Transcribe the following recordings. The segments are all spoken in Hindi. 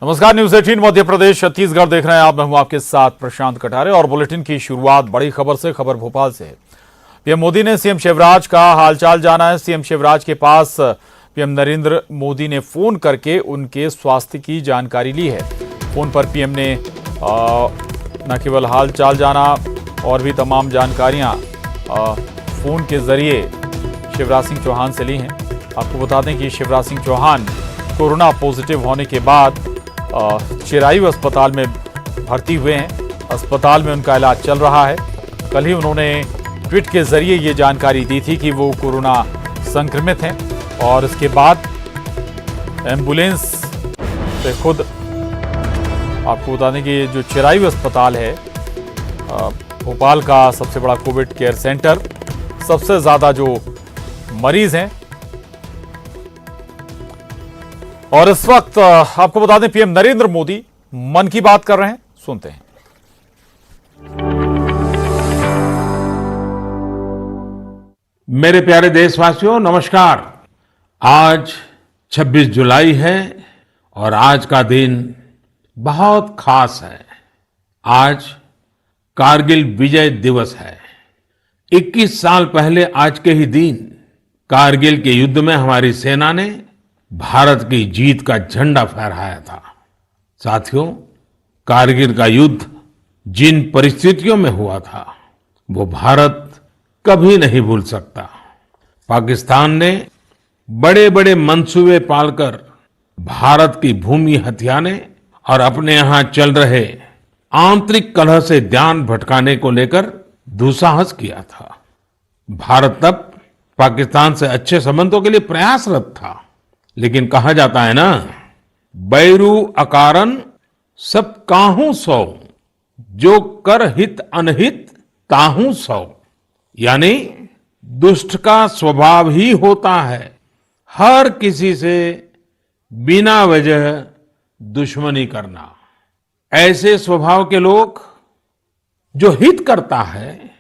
नमस्कार, न्यूज 18 मध्य प्रदेश छत्तीसगढ़ देख रहे हैं आप। मैं हूं आपके साथ प्रशांत कटारे और बुलेटिन की शुरुआत बड़ी खबर से। खबर भोपाल से। पीएम मोदी ने सीएम शिवराज का हालचाल जाना है। सीएम शिवराज के पास पीएम नरेंद्र मोदी ने फोन करके उनके स्वास्थ्य की जानकारी ली है। फोन पर पीएम ने न केवल हालचाल जाना और भी तमाम जानकारियां फोन के जरिए शिवराज सिंह चौहान से ली हैं। आपको बता दें कि शिवराज सिंह चौहान कोरोना पॉजिटिव होने के बाद चिरायू अस्पताल में भर्ती हुए हैं। अस्पताल में उनका इलाज चल रहा है। कल ही उन्होंने ट्वीट के जरिए ये जानकारी दी थी कि वो कोरोना संक्रमित हैं और इसके बाद एम्बुलेंस से खुद, आपको बता दें कि जो चिरायू अस्पताल है भोपाल का सबसे बड़ा कोविड केयर सेंटर, सबसे ज्यादा जो मरीज हैं, और इस वक्त आपको बता दें पीएम नरेंद्र मोदी मन की बात कर रहे हैं। सुनते हैं। मेरे प्यारे देशवासियों, नमस्कार। आज 26 जुलाई है और आज का दिन बहुत खास है। आज कारगिल विजय दिवस है। 21 साल पहले आज के ही दिन कारगिल के युद्ध में हमारी सेना ने भारत की जीत का झंडा फहराया था। साथियों, कारगिल का युद्ध जिन परिस्थितियों में हुआ था वो भारत कभी नहीं भूल सकता। पाकिस्तान ने बड़े बड़े मंसूबे पालकर भारत की भूमि हथियाने और अपने यहां चल रहे आंतरिक कलह से ध्यान भटकाने को लेकर दुस्साहस किया था। भारत तब पाकिस्तान से अच्छे संबंधों के लिए प्रयासरत था, लेकिन कहा जाता है ना, बैरू अकारन सब काहू सौ, जो कर हित अनहित ताहू सौ। यानी दुष्ट का स्वभाव ही होता है हर किसी से बिना वजह दुश्मनी करना। ऐसे स्वभाव के लोग जो हित करता है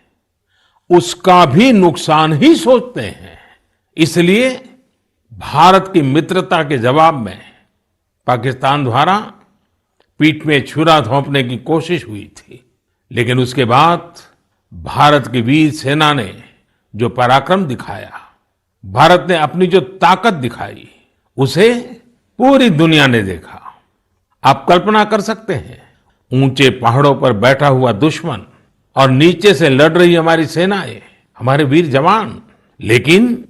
उसका भी नुकसान ही सोचते हैं। इसलिए भारत की मित्रता के जवाब में पाकिस्तान द्वारा पीठ में छुरा घोंपने की कोशिश हुई थी, लेकिन उसके बाद भारत की वीर सेना ने जो पराक्रम दिखाया, भारत ने अपनी जो ताकत दिखाई, उसे पूरी दुनिया ने देखा। आप कल्पना कर सकते हैं, ऊंचे पहाड़ों पर बैठा हुआ दुश्मन और नीचे से लड़ रही हमारी सेनाएं, हमारे वीर जवान। लेकिन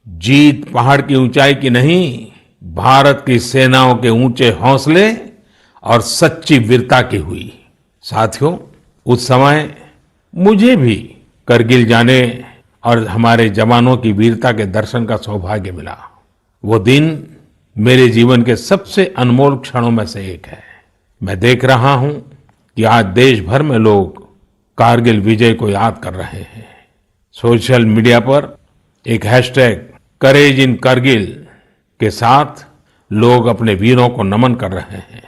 जीत पहाड़ की ऊंचाई की नहीं, भारत की सेनाओं के ऊंचे हौसले और सच्ची वीरता की हुई। साथियों, उस समय मुझे भी करगिल जाने और हमारे जवानों की वीरता के दर्शन का सौभाग्य मिला। वो दिन मेरे जीवन के सबसे अनमोल क्षणों में से एक है। मैं देख रहा हूं कि आज देश भर में लोग कारगिल विजय को याद कर रहे हैं। सोशल मीडिया पर एक हैशटैग करेज इन करगिल के साथ लोग अपने वीरों को नमन कर रहे हैं।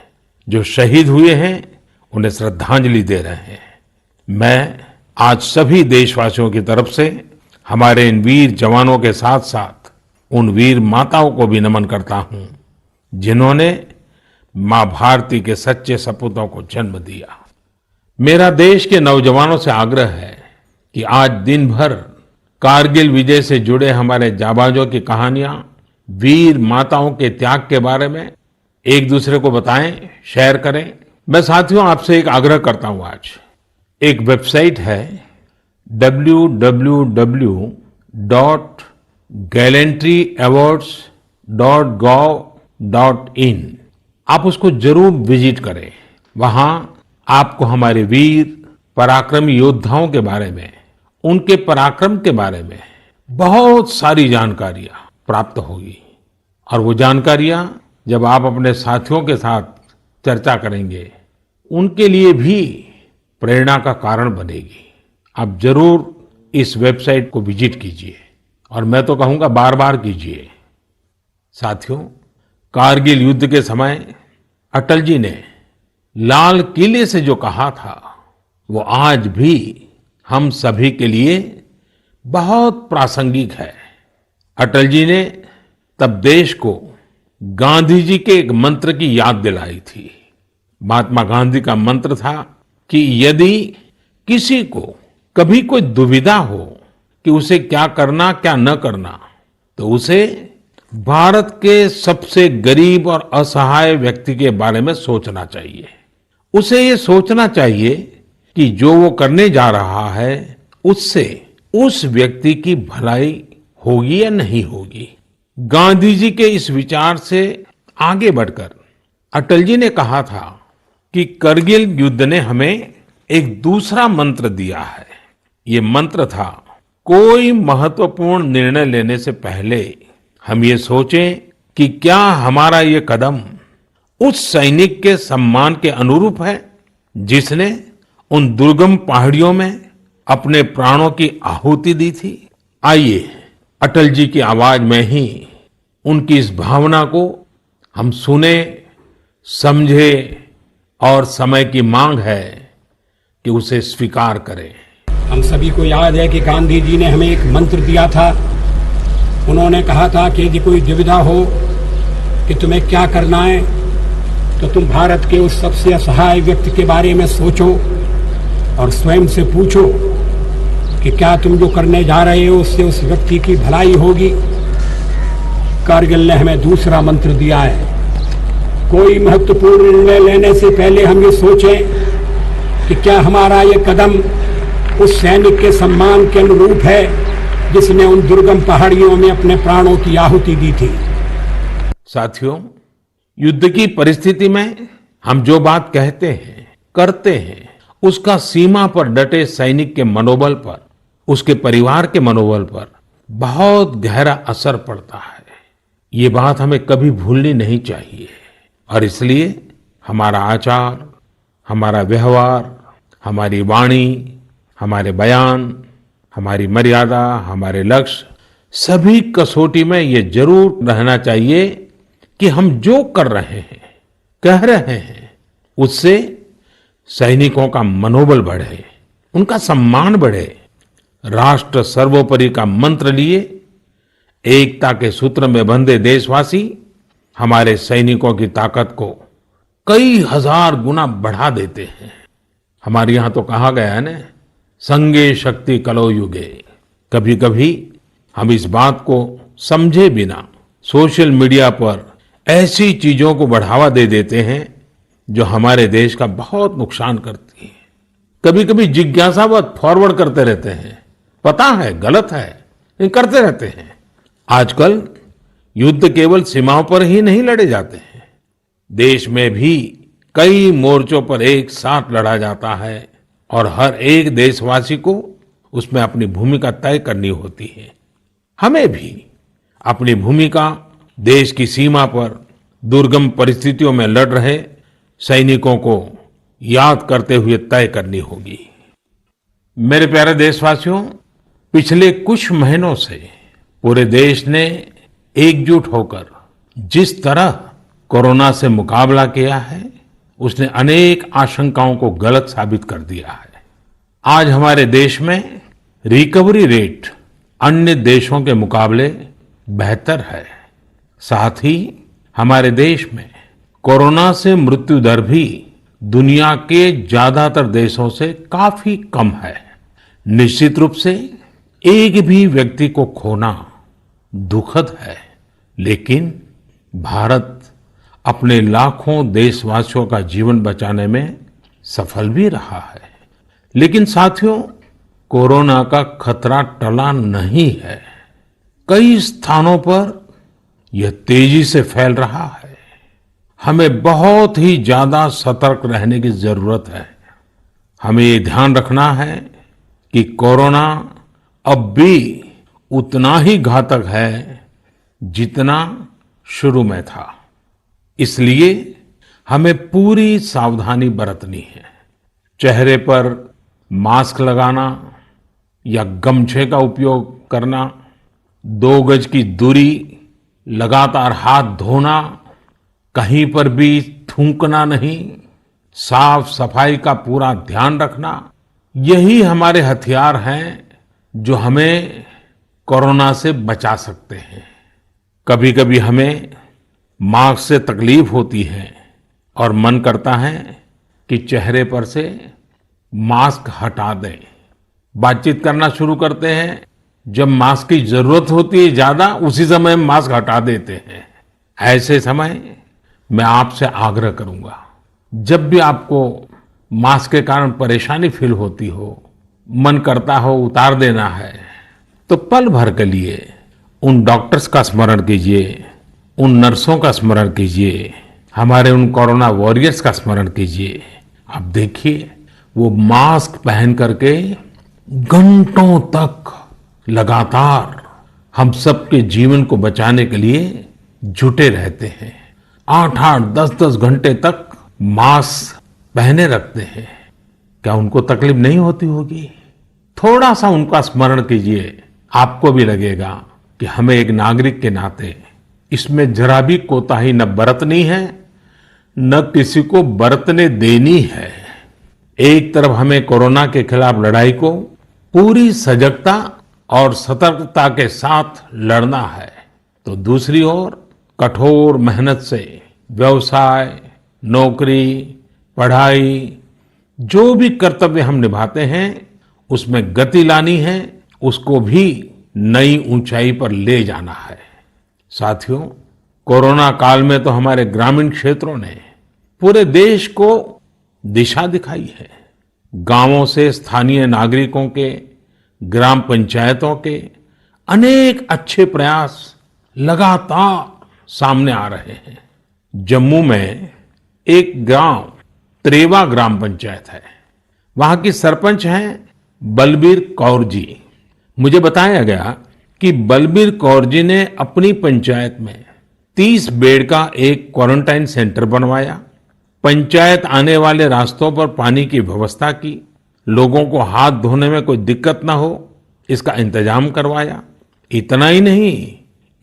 जो शहीद हुए हैं उन्हें श्रद्धांजलि दे रहे हैं। मैं आज सभी देशवासियों की तरफ से हमारे इन वीर जवानों के साथ साथ उन वीर माताओं को भी नमन करता हूं जिन्होंने मां भारती के सच्चे सपूतों को जन्म दिया। मेरा देश के नौजवानों से आग्रह है कि आज दिन भर कारगिल विजय से जुड़े हमारे जाबाजों की कहानियां, वीर माताओं के त्याग के बारे में एक दूसरे को बताएं, शेयर करें। मैं साथियों आपसे एक आग्रह करता हूं। आज एक वेबसाइट है www.gallantryawards.gov.in। आप उसको जरूर विजिट करें। वहां आपको हमारे वीर पराक्रमी योद्धाओं के बारे में, उनके पराक्रम के बारे में बहुत सारी जानकारियां प्राप्त होगी। और वो जानकारियां जब आप अपने साथियों के साथ चर्चा करेंगे, उनके लिए भी प्रेरणा का कारण बनेगी। आप जरूर इस वेबसाइट को विजिट कीजिए और मैं तो कहूंगा बार बार कीजिए। साथियों, कारगिल युद्ध के समय अटल जी ने लाल किले से जो कहा था, वो आज भी हम सभी के लिए बहुत प्रासंगिक है। अटल जी ने तब देश को गांधी जी के एक मंत्र की याद दिलाई थी। महात्मा गांधी का मंत्र था कि यदि किसी को कभी कोई दुविधा हो कि उसे क्या करना क्या न करना, तो उसे भारत के सबसे गरीब और असहाय व्यक्ति के बारे में सोचना चाहिए। उसे ये सोचना चाहिए कि जो वो करने जा रहा है उससे उस व्यक्ति की भलाई होगी या नहीं होगी। गांधी जी के इस विचार से आगे बढ़कर अटल जी ने कहा था कि करगिल युद्ध ने हमें एक दूसरा मंत्र दिया है। ये मंत्र था, कोई महत्वपूर्ण निर्णय लेने से पहले हम ये सोचें कि क्या हमारा ये कदम उस सैनिक के सम्मान के अनुरूप है जिसने उन दुर्गम पहाड़ियों में अपने प्राणों की आहुति दी थी। आइए अटल जी की आवाज में ही उनकी इस भावना को हम सुने, समझे और समय की मांग है कि उसे स्वीकार करें। हम सभी को याद है कि गांधी जी ने हमें एक मंत्र दिया था। उन्होंने कहा था कि यदि कोई दुविधा हो कि तुम्हें क्या करना है, तो तुम भारत के उस सबसे असहाय व्यक्ति के बारे में सोचो और स्वयं से पूछो कि क्या तुम जो करने जा रहे हो उससे उस व्यक्ति की भलाई होगी। कारगिल ने हमें दूसरा मंत्र दिया है, कोई महत्वपूर्ण निर्णय लेने से पहले हम ये सोचें कि क्या हमारा ये कदम उस सैनिक के सम्मान के अनुरूप है जिसने उन दुर्गम पहाड़ियों में अपने प्राणों की आहुति दी थी। साथियों, युद्ध की परिस्थिति में हम जो बात कहते हैं, करते हैं, उसका सीमा पर डटे सैनिक के मनोबल पर, उसके परिवार के मनोबल पर बहुत गहरा असर पड़ता है। ये बात हमें कभी भूलनी नहीं चाहिए और इसलिए हमारा आचार, हमारा व्यवहार, हमारी वाणी, हमारे बयान, हमारी मर्यादा, हमारे लक्ष्य, सभी कसौटी में ये जरूर रहना चाहिए कि हम जो कर रहे हैं, कह रहे हैं, उससे सैनिकों का मनोबल बढ़े, उनका सम्मान बढ़े। राष्ट्र सर्वोपरि का मंत्र लिए एकता के सूत्र में बंधे देशवासी हमारे सैनिकों की ताकत को कई हजार गुना बढ़ा देते हैं। हमारे यहां तो कहा गया है ना, संगे शक्ति कलो युगे। कभी कभी हम इस बात को समझे बिना सोशल मीडिया पर ऐसी चीजों को बढ़ावा दे देते हैं जो हमारे देश का बहुत नुकसान करती है। कभी कभी जिज्ञासावत फॉरवर्ड करते रहते हैं, पता है गलत है लेकिन करते रहते हैं। आजकल युद्ध केवल सीमाओं पर ही नहीं लड़े जाते हैं, देश में भी कई मोर्चों पर एक साथ लड़ा जाता है और हर एक देशवासी को उसमें अपनी भूमिका तय करनी होती है। हमें भी अपनी भूमिका देश की सीमा पर दुर्गम परिस्थितियों में लड़ रहे सैनिकों को याद करते हुए तय करनी होगी। मेरे प्यारे देशवासियों, पिछले कुछ महीनों से पूरे देश ने एकजुट होकर जिस तरह कोरोना से मुकाबला किया है, उसने अनेक आशंकाओं को गलत साबित कर दिया है। आज हमारे देश में रिकवरी रेट अन्य देशों के मुकाबले बेहतर है। साथ ही हमारे देश में कोरोना से मृत्यु दर भी दुनिया के ज्यादातर देशों से काफी कम है। निश्चित रूप से एक भी व्यक्ति को खोना दुखद है, लेकिन भारत अपने लाखों देशवासियों का जीवन बचाने में सफल भी रहा है। लेकिन साथियों, कोरोना का खतरा टला नहीं है। कई स्थानों पर यह तेजी से फैल रहा है। हमें बहुत ही ज्यादा सतर्क रहने की जरूरत है। हमें ये ध्यान रखना है कि कोरोना अब भी उतना ही घातक है जितना शुरू में था। इसलिए हमें पूरी सावधानी बरतनी है। चेहरे पर मास्क लगाना या गमछे का उपयोग करना, 2 गज की दूरी, लगातार हाथ धोना, कहीं पर भी थूकना नहीं, साफ सफाई का पूरा ध्यान रखना, यही हमारे हथियार हैं जो हमें कोरोना से बचा सकते हैं। कभी कभी हमें मास्क से तकलीफ होती है और मन करता है कि चेहरे पर से मास्क हटा दें। बातचीत करना शुरू करते हैं, जब मास्क की जरूरत होती है ज्यादा, उसी समय मास्क हटा देते हैं। ऐसे समय मैं आपसे आग्रह करूंगा, जब भी आपको मास्क के कारण परेशानी फील होती हो, मन करता हो उतार देना है, तो पल भर के लिए उन डॉक्टर्स का स्मरण कीजिए, उन नर्सों का स्मरण कीजिए, हमारे उन कोरोना वॉरियर्स का स्मरण कीजिए। आप देखिए, वो मास्क पहन करके घंटों तक लगातार हम सबके जीवन को बचाने के लिए जुटे रहते हैं। 8-8, 10-10 घंटे तक मास्क पहने रखते हैं। क्या उनको तकलीफ नहीं होती होगी? थोड़ा सा उनका स्मरण कीजिए, आपको भी लगेगा कि हमें एक नागरिक के नाते इसमें जरा भी कोताही न बरतनी है, न किसी को बरतने देनी है। एक तरफ हमें कोरोना के खिलाफ लड़ाई को पूरी सजगता और सतर्कता के साथ लड़ना है, तो दूसरी ओर कठोर मेहनत से व्यवसाय, नौकरी, पढ़ाई, जो भी कर्तव्य हम निभाते हैं उसमें गति लानी है, उसको भी नई ऊंचाई पर ले जाना है। साथियों, कोरोना काल में तो हमारे ग्रामीण क्षेत्रों ने पूरे देश को दिशा दिखाई है। गांवों से स्थानीय नागरिकों के, ग्राम पंचायतों के अनेक अच्छे प्रयास लगातार सामने आ रहे हैं। जम्मू में एक गांव त्रेवा ग्राम पंचायत है, वहां की सरपंच हैं बलबीर कौर जी। मुझे बताया गया कि बलबीर कौर जी ने अपनी पंचायत में 30 बेड का एक क्वारंटाइन सेंटर बनवाया, पंचायत आने वाले रास्तों पर पानी की व्यवस्था की, लोगों को हाथ धोने में कोई दिक्कत ना हो इसका इंतजाम करवाया। इतना ही नहीं,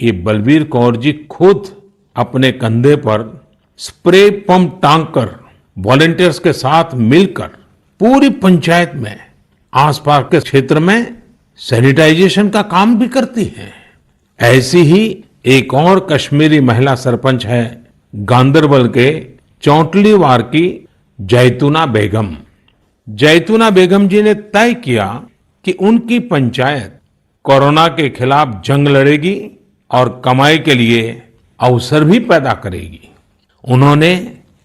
ये बलबीर कौर जी खुद अपने कंधे पर स्प्रे पंप टांग कर वॉलंटियर्स के साथ मिलकर पूरी पंचायत में, आसपास के क्षेत्र में सैनिटाइजेशन का काम भी करती हैं। ऐसी ही एक और कश्मीरी महिला सरपंच है गांदरबल के चौंटलीवार की जैतूना बेगम। जैतूना बेगम जी ने तय किया कि उनकी पंचायत कोरोना के खिलाफ जंग लड़ेगी और कमाई के लिए अवसर भी पैदा करेगी। उन्होंने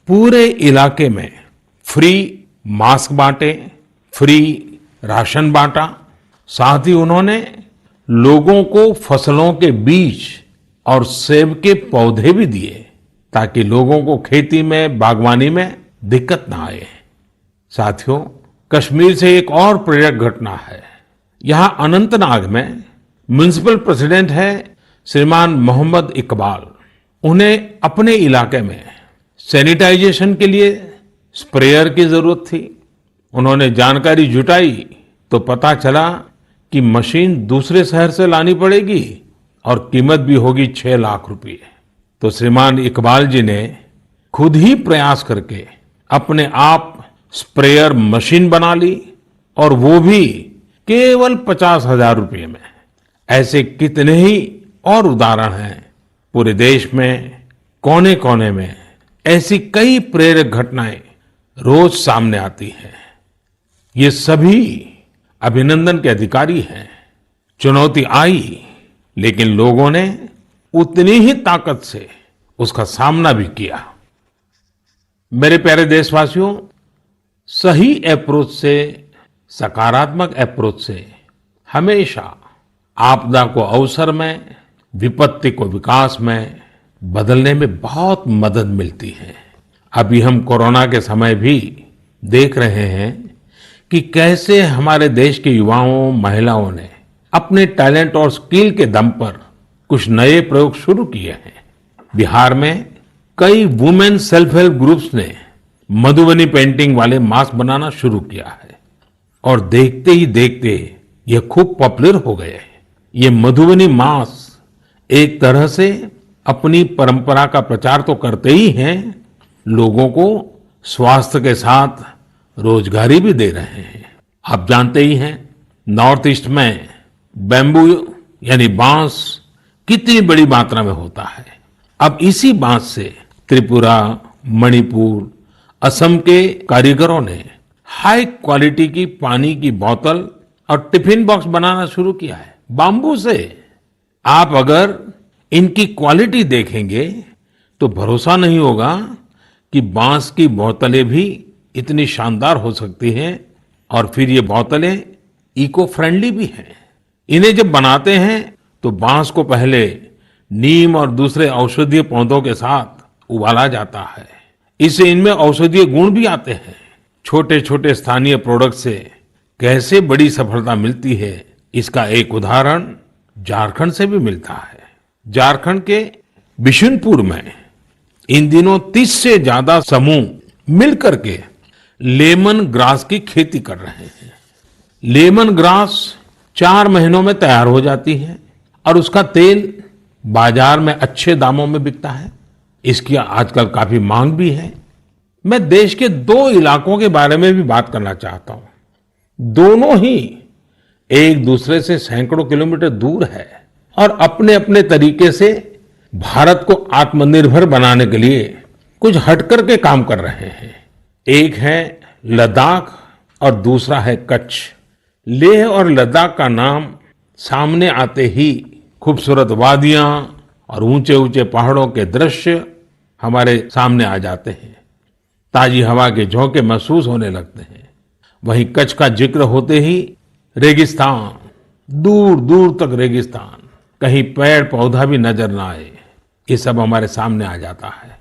पूरे इलाके में फ्री मास्क बांटे, फ्री राशन बांटा, साथ ही उन्होंने लोगों को फसलों के बीज और सेब के पौधे भी दिए ताकि लोगों को खेती में, बागवानी में दिक्कत ना आए। साथियों, कश्मीर से एक और प्रेरक घटना है। यहां अनंतनाग में म्युनिसिपल प्रेसिडेंट है श्रीमान मोहम्मद इकबाल। उन्हें अपने इलाके में सैनिटाइजेशन के लिए स्प्रेयर की जरूरत थी। उन्होंने जानकारी जुटाई तो पता चला कि मशीन दूसरे शहर से लानी पड़ेगी और कीमत भी होगी 6 लाख रुपए। तो श्रीमान इकबाल जी ने खुद ही प्रयास करके अपने आप स्प्रेयर मशीन बना ली और वो भी केवल 50,000 रुपये में। ऐसे कितने ही और उदाहरण हैं पूरे देश में, कोने कोने में ऐसी कई प्रेरक घटनाएं रोज सामने आती हैं। ये सभी अभिनंदन के अधिकारी हैं। चुनौती आई, लेकिन लोगों ने उतनी ही ताकत से उसका सामना भी किया। मेरे प्यारे देशवासियों, सही अप्रोच से, सकारात्मक अप्रोच से हमेशा आपदा को अवसर में, विपत्ति को विकास में बदलने में बहुत मदद मिलती है। अभी हम कोरोना के समय भी देख रहे हैं कि कैसे हमारे देश के युवाओं, महिलाओं ने अपने टैलेंट और स्किल के दम पर कुछ नए प्रयोग शुरू किए हैं। बिहार में कई वुमेन सेल्फ हेल्प ग्रुप्स ने मधुबनी पेंटिंग वाले मास्क बनाना शुरू किया है और देखते ही देखते ये खूब पॉपुलर हो गए। ये मधुबनी मास्क एक तरह से अपनी परंपरा का प्रचार तो करते ही हैं, लोगों को स्वास्थ्य के साथ रोजगारी भी दे रहे हैं। आप जानते ही हैं, नॉर्थ ईस्ट में बैम्बू यानी बांस कितनी बड़ी मात्रा में होता है अब इसी बात से त्रिपुरा, मणिपुर, असम के कारीगरों ने हाई क्वालिटी की पानी की बोतल और टिफिन बॉक्स बनाना शुरू किया है बाम्बू से। आप अगर इनकी क्वालिटी देखेंगे तो भरोसा नहीं होगा कि बांस की बोतलें भी इतनी शानदार हो सकती हैं और फिर ये बोतलें इको फ्रेंडली भी हैं। इन्हें जब बनाते हैं तो बांस को पहले नीम और दूसरे औषधीय पौधों के साथ उबाला जाता है। इससे इनमें औषधीय गुण भी आते हैं। छोटे छोटे स्थानीय प्रोडक्ट से कैसे बड़ी सफलता मिलती है, इसका एक उदाहरण झारखंड से भी मिलता है। झारखंड के बिशुनपुर में इन दिनों 30 से ज्यादा समूह मिलकर के लेमन ग्रास की खेती कर रहे हैं। लेमन ग्रास 4 महीनों में तैयार हो जाती है और उसका तेल बाजार में अच्छे दामों में बिकता है। इसकी आजकल काफी मांग भी है। मैं देश के 2 इलाकों के बारे में भी बात करना चाहता हूं। दोनों ही एक दूसरे से सैकड़ों किलोमीटर दूर है और अपने अपने तरीके से भारत को आत्मनिर्भर बनाने के लिए कुछ हटकर के काम कर रहे हैं। एक है लद्दाख और दूसरा है कच्छ। लेह और लद्दाख का नाम सामने आते ही खूबसूरत वादियां और ऊंचे ऊंचे पहाड़ों के दृश्य हमारे सामने आ जाते हैं। ताजी हवा के झोंके महसूस होने लगते हैं। वहीं कच्छ का जिक्र होते ही रेगिस्तान, दूर दूर तक रेगिस्तान, कहीं पेड़ पौधा भी नजर ना आए, ये सब हमारे सामने आ जाता है।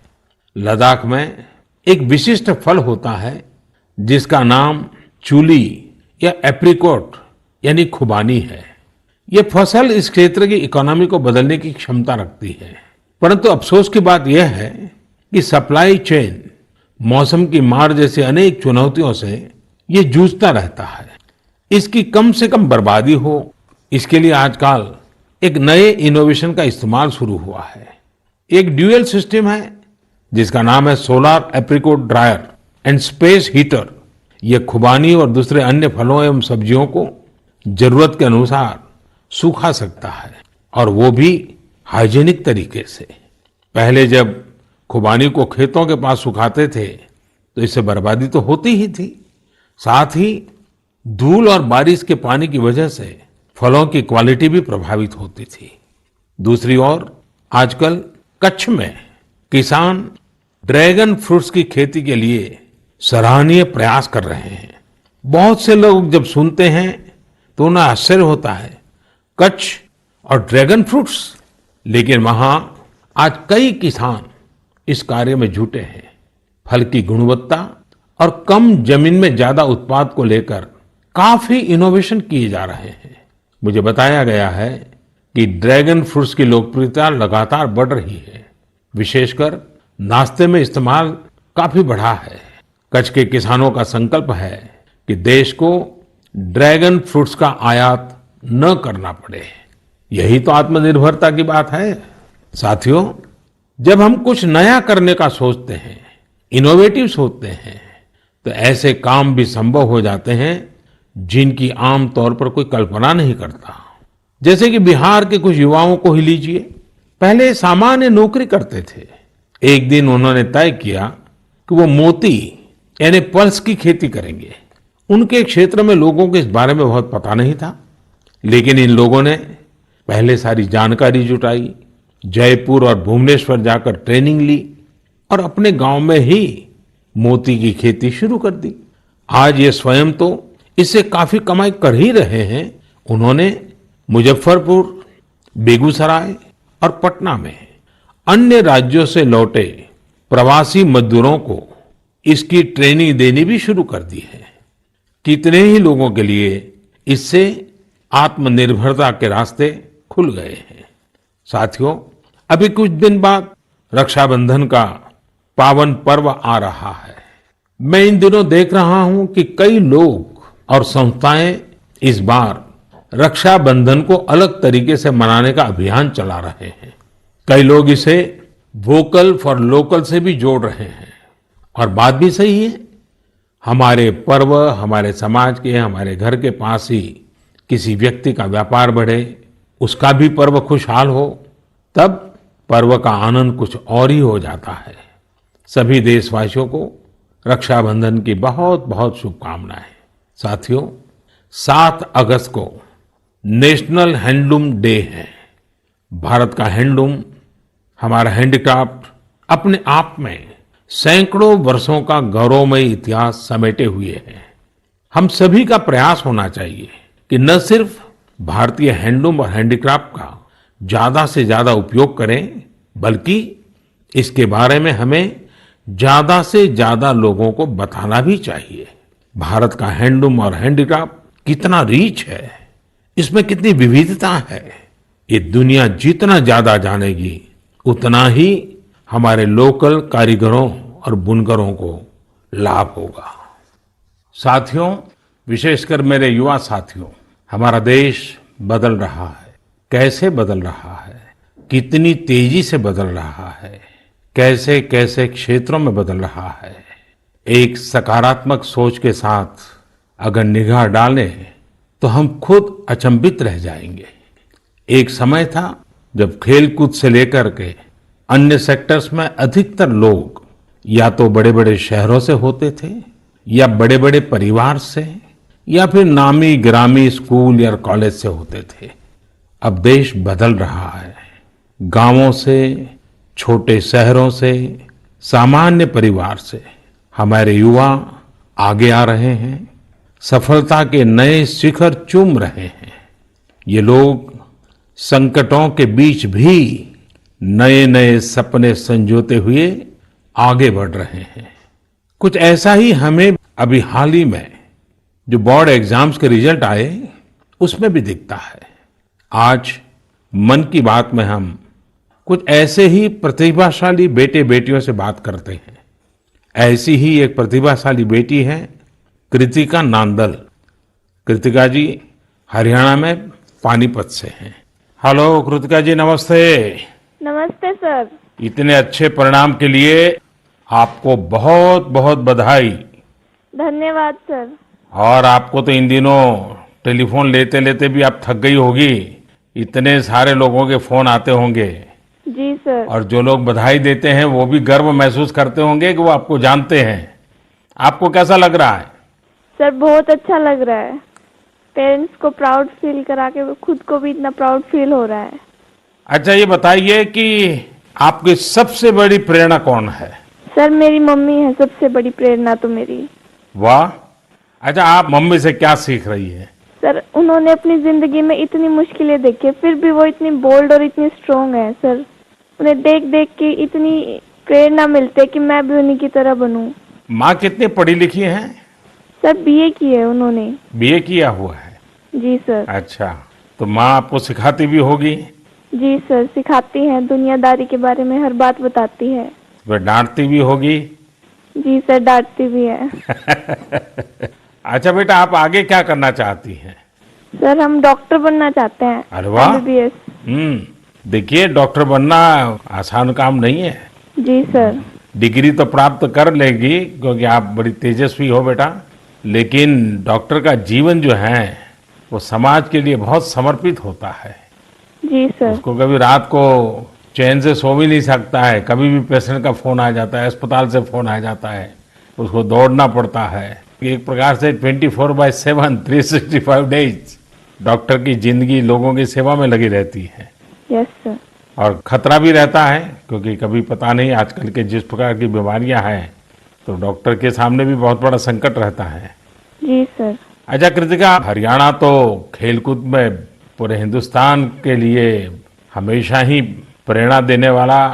लद्दाख में एक विशिष्ट फल होता है जिसका नाम चूली या एप्रिकॉट यानी खुबानी है। ये फसल इस क्षेत्र की इकोनॉमी को बदलने की क्षमता रखती है। परंतु अफसोस की बात यह है कि सप्लाई चेन, मौसम की मार जैसी अनेक चुनौतियों से ये जूझता रहता है। इसकी कम से कम बर्बादी हो, इसके लिए आजकल एक नए इनोवेशन का इस्तेमाल शुरू हुआ है। एक ड्यूअल सिस्टम है जिसका नाम है solar apricot dryer and space heater. ये खुबानी और दूसरे अन्य फलों एवं सब्जियों को जरूरत के अनुसार सूखा सकता है और वो भी हाइजीनिक तरीके से। पहले जब खुबानी को खेतों के पास सुखाते थे तो इससे बर्बादी तो होती ही थी, साथ ही धूल और बारिश के पानी की वजह से फलों की क्वालिटी भी प्रभावित होती थी। दूसरी ओर आजकल कच्छ में किसान ड्रैगन फ्रूट्स की खेती के लिए सराहनीय प्रयास कर रहे हैं। बहुत से लोग जब सुनते हैं तो उन्हें आश्चर्य होता है, कच्छ और ड्रैगन फ्रूट्स, लेकिन वहां आज कई किसान इस कार्य में जुटे हैं। फल की गुणवत्ता और कम जमीन में ज्यादा उत्पाद को लेकर काफी इनोवेशन किए जा रहे हैं। मुझे बताया गया है कि ड्रैगन फ्रूट्स की लोकप्रियता लगातार बढ़ रही है। विशेषकर नाश्ते में इस्तेमाल काफी बढ़ा है। कच्छ के किसानों का संकल्प है कि देश को ड्रैगन फ्रूट्स का आयात न करना पड़े। यही तो आत्मनिर्भरता की बात है। साथियों, जब हम कुछ नया करने का सोचते हैं, इनोवेटिव सोचते हैं, तो ऐसे काम भी संभव हो जाते हैं जिनकी आम तौर पर कोई कल्पना नहीं करता। जैसे कि बिहार के कुछ युवाओं को ही लीजिए। पहले सामान्य नौकरी करते थे। एक दिन उन्होंने तय किया कि वो मोती यानी पल्स की खेती करेंगे। उनके क्षेत्र में लोगों को इस बारे में बहुत पता नहीं था, लेकिन इन लोगों ने पहले सारी जानकारी जुटाई, जयपुर और भुवनेश्वर जाकर ट्रेनिंग ली और अपने गांव में ही मोती की खेती शुरू कर दी। आज ये स्वयं तो इससे काफी कमाई कर ही रहे हैं। उन्होंने मुजफ्फरपुर, बेगूसराय और पटना में अन्य राज्यों से लौटे प्रवासी मजदूरों को इसकी ट्रेनिंग देनी भी शुरू कर दी है। कितने ही लोगों के लिए इससे आत्मनिर्भरता के रास्ते खुल गए हैं। साथियों, अभी कुछ दिन बाद रक्षाबंधन का पावन पर्व आ रहा है। मैं इन दिनों देख रहा हूं कि कई लोग और संस्थाएं इस बार रक्षाबंधन को अलग तरीके से मनाने का अभियान चला रहे हैं। कई लोग इसे वोकल फॉर लोकल से भी जोड़ रहे हैं और बात भी सही है। हमारे पर्व हमारे समाज के, हमारे घर के पास ही किसी व्यक्ति का व्यापार बढ़े, उसका भी पर्व खुशहाल हो, तब पर्व का आनंद कुछ और ही हो जाता है। सभी देशवासियों को रक्षाबंधन की बहुत बहुत शुभकामनाएं। साथियों, 7 अगस्त को नेशनल हैंडलूम डे है। भारत का हैंडलूम, हमारा हैंडीक्राफ्ट अपने आप में सैकड़ों वर्षों का गौरवमय इतिहास समेटे हुए है। हम सभी का प्रयास होना चाहिए कि न सिर्फ भारतीय हैंडलूम और हैंडीक्राफ्ट का ज्यादा से ज्यादा उपयोग करें, बल्कि इसके बारे में हमें ज्यादा से ज्यादा लोगों को बताना भी चाहिए। भारत का हैंडलूम और हैंडीक्राफ्ट कितना रिच है, इसमें कितनी विविधता है, ये दुनिया जितना ज्यादा जानेगी उतना ही हमारे लोकल कारीगरों और बुनकरों को लाभ होगा। साथियों, विशेषकर मेरे युवा साथियों, हमारा देश बदल रहा है। कैसे बदल रहा है, कितनी तेजी से बदल रहा है, कैसे कैसे क्षेत्रों में बदल रहा है। एक सकारात्मक सोच के साथ अगर निगाह डालें तो हम खुद अचंभित रह जाएंगे। एक समय था जब खेलकूद से लेकर के अन्य सेक्टर्स में अधिकतर लोग या तो बड़े बड़े शहरों से होते थे, या बड़े बड़े परिवार से, या फिर नामी ग्रामी स्कूल या कॉलेज से होते थे। अब देश बदल रहा है। गांवों से, छोटे शहरों से, सामान्य परिवार से हमारे युवा आगे आ रहे हैं, सफलता के नए शिखर चूम रहे हैं। ये लोग संकटों के बीच भी नए नए सपने संजोते हुए आगे बढ़ रहे हैं। कुछ ऐसा ही हमें अभी हाल ही में जो बोर्ड एग्जाम्स के रिजल्ट आए उसमें भी दिखता है। आज मन की बात में हम कुछ ऐसे ही प्रतिभाशाली बेटे बेटियों से बात करते हैं। ऐसी ही एक प्रतिभाशाली बेटी है कृतिका नांदल। कृतिका जी हरियाणा में पानीपत से हैं। हेलो कृतिका जी, नमस्ते। नमस्ते सर। इतने अच्छे परिणाम के लिए आपको बहुत बहुत बधाई। धन्यवाद सर। और आपको तो इन दिनों टेलीफोन लेते लेते भी आप थक गई होगी, इतने सारे लोगों के फोन आते होंगे। जी सर। और जो लोग बधाई देते हैं वो भी गर्व महसूस करते होंगे कि वो आपको जानते हैं। आपको कैसा लग रहा है? सर बहुत अच्छा लग रहा है। पेरेंट्स को प्राउड फील करा के खुद को भी इतना प्राउड फील हो रहा है। अच्छा, ये बताइए कि आपकी सबसे बड़ी प्रेरणा कौन है? सर मेरी मम्मी है सबसे बड़ी प्रेरणा तो मेरी। वाह। अच्छा, आप मम्मी से क्या सीख रही है? सर उन्होंने अपनी जिंदगी में इतनी मुश्किलें देखी, फिर भी वो इतनी बोल्ड और इतनी स्ट्रोंग है। सर उन्हें देख देख के इतनी प्रेरणा मिलती है कि मैं भी उन्हीं की तरह बनूं। माँ कितनी पढ़ी लिखी हैं? सर बीए की है उन्होंने। बीए किया हुआ है? जी सर। अच्छा, तो माँ आपको सिखाती भी होगी? जी सर, सिखाती हैं, दुनियादारी के बारे में हर बात बताती है। वह डांटती भी होगी? जी सर, डांटती भी है। अच्छा बेटा, आप आगे क्या करना चाहती हैं? सर हम डॉक्टर बनना चाहते हैं। अरे वाह। MBBS। देखिए, डॉक्टर बनना आसान काम नहीं है। जी सर। डिग्री तो प्राप्त कर लेगी क्योंकि आप बड़ी तेजस्वी हो बेटा, लेकिन डॉक्टर का जीवन जो है वो समाज के लिए बहुत समर्पित होता है। जी सर। उसको कभी रात को चैन से सो भी नहीं सकता है, कभी भी पेशेंट का फोन आ जाता है, अस्पताल से फोन आ जाता है, उसको दौड़ना पड़ता है। एक प्रकार से 24/7 365 डेज डॉक्टर की जिंदगी लोगों की सेवा में लगी रहती है। Yes sir. और खतरा भी रहता है क्योंकि कभी पता नहीं आजकल के जिस प्रकार की बीमारियां हैं, तो डॉक्टर के सामने भी बहुत बड़ा संकट रहता है। जी सर। अच्छा कृतिका, हरियाणा तो खेलकूद में पूरे हिंदुस्तान के लिए हमेशा ही प्रेरणा देने वाला,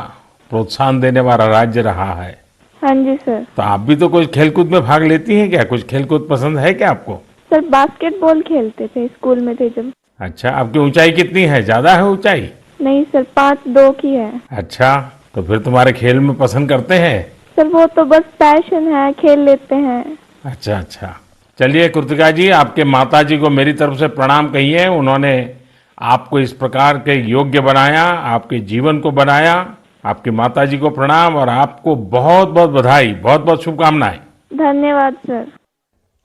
प्रोत्साहन देने वाला राज्य रहा है। हाँ जी सर। तो आप भी तो कुछ खेलकूद में भाग लेती हैं क्या? कुछ खेलकूद पसंद है क्या आपको? सर बास्केटबॉल खेलते थे स्कूल में थे जब। अच्छा, आपकी ऊंचाई कितनी है? ज्यादा है ऊंचाई? नहीं सर, 5'2" की है। अच्छा, तो फिर तुम्हारे खेल में पसंद करते हैं? सर वो तो बस पैशन है, खेल लेते हैं। अच्छा अच्छा, चलिए कृतिका जी, आपके माताजी को मेरी तरफ से प्रणाम कहिए। उन्होंने आपको इस प्रकार के योग्य बनाया, आपके जीवन को बनाया। आपकी माताजी को प्रणाम और आपको बहुत बहुत बधाई, बहुत बहुत शुभकामनाएं। धन्यवाद सर।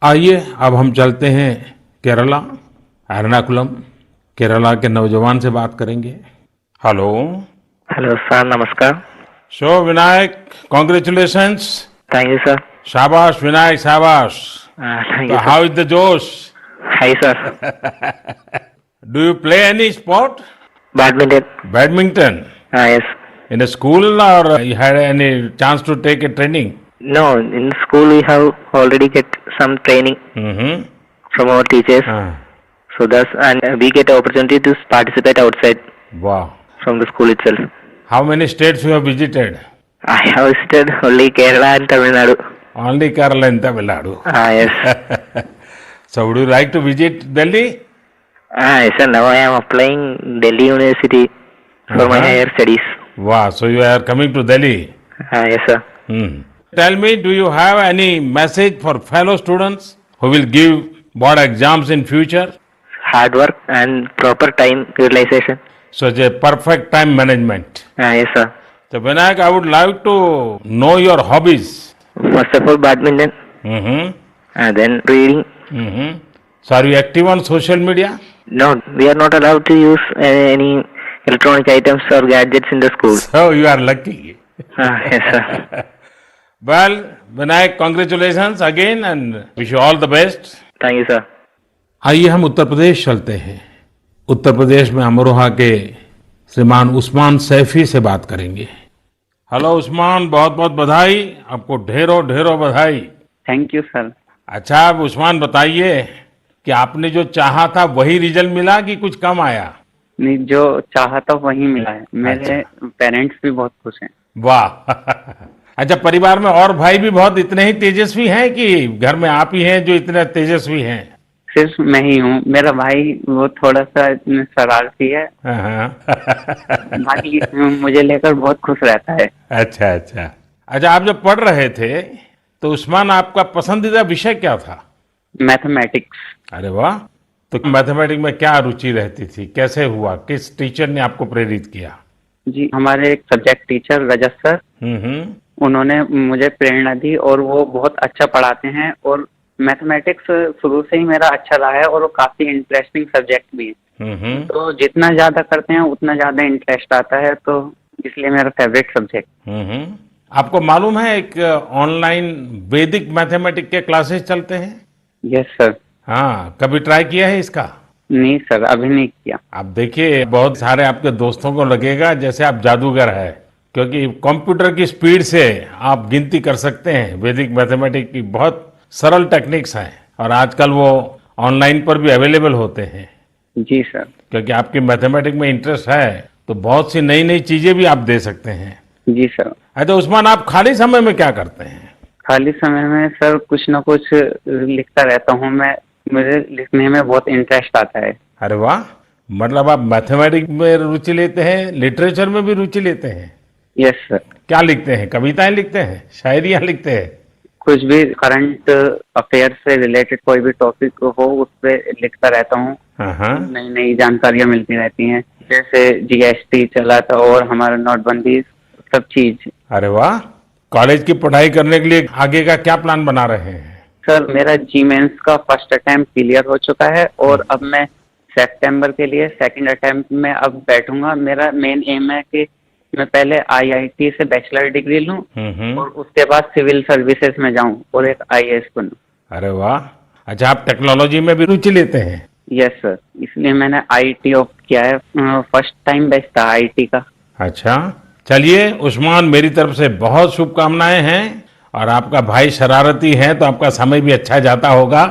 आइए अब हम चलते हैं केरला, एर्नाकुलम। केरला के नौजवान से बात करेंगे। हेलो। हेलो सर, नमस्कार। So, Vinayak, congratulations. Thank you sir. Shabash, Vinayak, shabash. Thank So, you how sir. is the Josh? Hi sir. Do you play any sport? Badminton. Badminton? हाँ, yes. In a school or you had any chance to take a training? No, in school we have already get some training Mm-hmm. From our teachers, so thus and we get opportunity to participate outside Wow. from the school itself. How many states you have visited? I have visited only Kerala and Tamil Nadu. Only Kerala and Tamil Nadu. Yes. So, would you like to visit Delhi? Yes sir, now I am applying Delhi University for my higher studies. Wow. So, you are coming to Delhi. Yes sir. Hmm. Tell me, do you have any message for fellow students who will give board exams in future? Hard work and proper time utilization. Such a perfect time management. Yes sir. So, Vinayak, I would like to know your hobbies. First of all, badminton, Mm-hmm. and then reading. Mm-hmm. So, are you active on social media? No, we are not allowed to use any electronic items or gadgets in the school. So, you are lucky. Yes sir. Well, Vinayak, congratulations again and wish you all the best. Thank you sir. आइए हम उत्तर प्रदेश चलते हैं। उत्तर प्रदेश में अमरोहा के श्रीमान उस्मान सैफी से बात करेंगे। हेलो उस्मान, बहुत बहुत बधाई, आपको ढेरों ढेरों बधाई। Thank you sir. अच्छा, अब उस्मान बताइए कि आपने जो चाहा था वही रिजल्ट मिला कि कुछ कम आया? नहीं, जो चाहा था वही मिला है। मेरे पेरेंट्स भी बहुत खुश हैं। वाह। अच्छा, परिवार में और भाई भी बहुत इतने ही तेजस्वी हैं कि घर में आप ही हैं जो इतने तेजस्वी हैं? सिर्फ मैं ही हूँ। मेरा भाई वो थोड़ा सा शरारती है, बाकी मुझे लेकर बहुत खुश रहता है। अच्छा अच्छा। अच्छा, आप जब पढ़ रहे थे तो उस्मान आपका पसंदीदा विषय क्या था? मैथमेटिक्स। अरे वाह। तो मैथमेटिक्स में क्या रुचि रहती थी, कैसे हुआ, किस टीचर ने आपको प्रेरित किया? जी, हमारे एक सब्जेक्ट टीचर रजत सर, उन्होंने मुझे प्रेरणा दी और वो बहुत अच्छा पढ़ाते हैं और मैथमेटिक्स शुरू से ही मेरा अच्छा रहा है और वो काफी इंटरेस्टिंग सब्जेक्ट भी है। तो जितना ज्यादा करते हैं उतना ज्यादा इंटरेस्ट आता है, तो इसलिए मेरा फेवरेट सब्जेक्ट। आपको मालूम है एक ऑनलाइन वैदिक मैथमेटिक्स के क्लासेस चलते हैं? Yes sir. हाँ, कभी ट्राई किया है इसका? नहीं सर, अभी नहीं किया। आप देखिए, बहुत सारे आपके दोस्तों को लगेगा जैसे आप जादूगर है, क्योंकि कंप्यूटर की स्पीड से आप गिनती कर सकते हैं। वैदिक मैथमेटिक्स की बहुत सरल टेक्निक्स हैं और आजकल वो ऑनलाइन पर भी अवेलेबल होते हैं। जी सर। क्योंकि आपकी मैथमेटिक्स में इंटरेस्ट है तो बहुत सी नई नई चीजें भी आप दे सकते हैं। जी सर। अच्छा उस्मान, आप खाली समय में क्या करते हैं? खाली समय में सर कुछ न कुछ लिखता रहता हूँ मैं। मुझे लिखने में बहुत इंटरेस्ट आता है। अरे वाह, मतलब आप मैथमेटिक्स में रुचि लेते हैं, लिटरेचर में भी रुचि लेते हैं? Yes sir. क्या लिखते हैं? कविताएं लिखते हैं, शायरियां लिखते हैं? कुछ भी करंट अफेयर से रिलेटेड कोई भी टॉपिक हो उस पर लिखता रहता हूँ। नई नई जानकारियां मिलती रहती हैं, जैसे जीएसटी चला था और हमारा नोटबंदी, सब चीज। अरे वाह। कॉलेज की पढ़ाई करने के लिए आगे का क्या प्लान बना रहे हैं? सर, मेरा जी मेंस का फर्स्ट अटेम्प्ट क्लियर हो चुका है और अब मैं सितंबर के लिए सेकंड अटेम्प्ट में अब बैठूंगा। मेरा मेन एम है कि मैं पहले आईआईटी से बैचलर डिग्री लूं और उसके बाद सिविल सर्विसेज में जाऊं और एक आईएएस बनूं। अरे वाह। अच्छा, आप टेक्नोलॉजी में भी रुचि लेते हैं? यस सर, इसलिए मैंने आईटी ऑप्ट किया है। फर्स्ट टाइम बेस्ट था आईटी का। अच्छा, चलिए उस्मान, मेरी तरफ से बहुत शुभकामनाएं हैं। और आपका भाई शरारती है तो आपका समय भी अच्छा जाता होगा।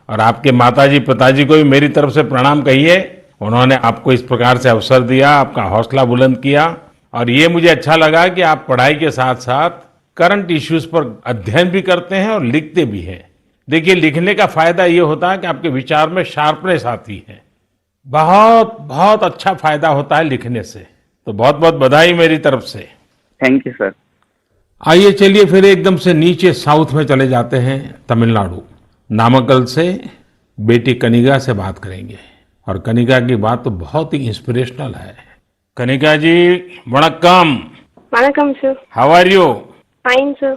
और आपके माताजी पिताजी को भी मेरी तरफ से प्रणाम कहिए, उन्होंने आपको इस प्रकार से अवसर दिया, आपका हौसला बुलंद किया। और ये मुझे अच्छा लगा कि आप पढ़ाई के साथ साथ करंट इश्यूज पर अध्ययन भी करते हैं और लिखते भी हैं। देखिए, लिखने का फायदा ये होता है कि आपके विचार में शार्पनेस आती है। बहुत बहुत अच्छा फायदा होता है लिखने से। तो बहुत बहुत बधाई मेरी तरफ से। Thank you sir. आइए चलिए फिर एकदम से नीचे साउथ में चले जाते हैं, तमिलनाडु। नामक्कल से बेटी कनिका से बात करेंगे और कनिका की बात तो बहुत ही इंस्पिरेशनल है। Kanika ji, vanakkam. Vanakkam sir. How are you? Fine sir.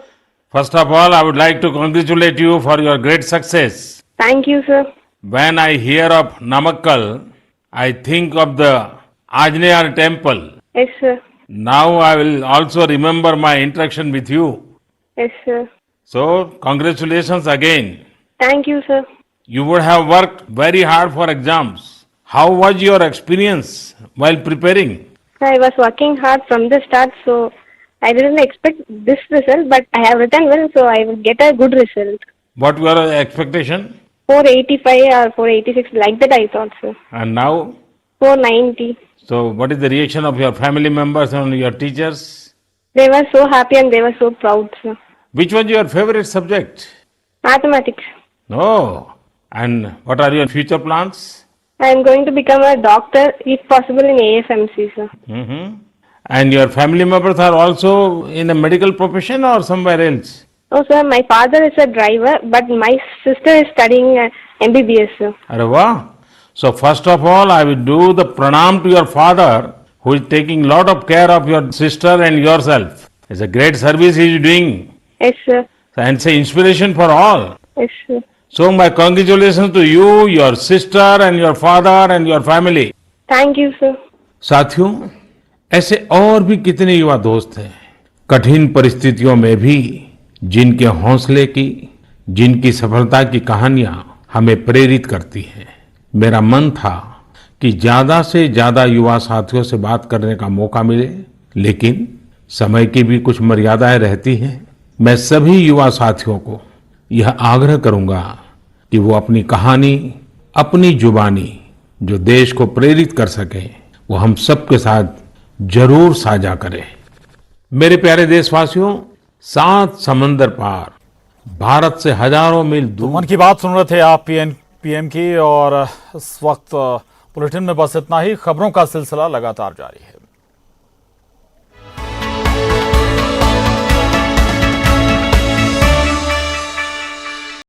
First of all, I would like to congratulate you for your great success. Thank you sir. When I hear of Namakkal, I think of the Anjaneya temple. Yes sir. Now I will also remember my interaction with you. Yes, sir. So, congratulations again. Thank you, sir. You would have worked very hard for exams. How was your experience while preparing? I was working hard from the start, so I didn't expect this result, but I have written well, so I will get a good result. What were your expectation? 485 or 486, like that I thought, sir. And now? 490. So, what is the reaction of your family members and your teachers? They were so happy and they were so proud, sir. Which was your favorite subject? Mathematics. Oh, and what are your future plans? I am going to become a doctor, if possible, in AFMC, sir. And your family members are also in a medical profession or somewhere else? Oh, sir, my father is a driver, but my sister is studying MBBS, sir. Arre wah. So first of all, I will do the pranam to your father, who is taking lot of care of your sister and yourself. It's a great service he is doing, Yes, sir. and it's an inspiration for all. Yes, sir. So my congratulations to you, your sister and your father and your family. Thank you, sir. साथियों, ऐसे और भी कितने युवा दोस्त हैं, कठिन परिस्थितियों में भी जिनके हौसले की, जिनकी सफलता की कहानियां हमें प्रेरित करती हैं। मेरा मन था कि ज्यादा से ज्यादा युवा साथियों से बात करने का मौका मिले, लेकिन समय की भी कुछ मर्यादाएं रहती हैं। मैं सभी युवा साथियों को यह आग्रह करूंगा कि वो अपनी कहानी, अपनी जुबानी जो देश को प्रेरित कर सके, वो हम सबके साथ जरूर साझा करें। मेरे प्यारे देशवासियों, 7 समंदर पार भारत से हजारों मील तो दूर मन की बात सुन रहे थे आप पीएम की, और इस वक्त बुलेटिन में बस इतना ही। खबरों का सिलसिला लगातार जारी है।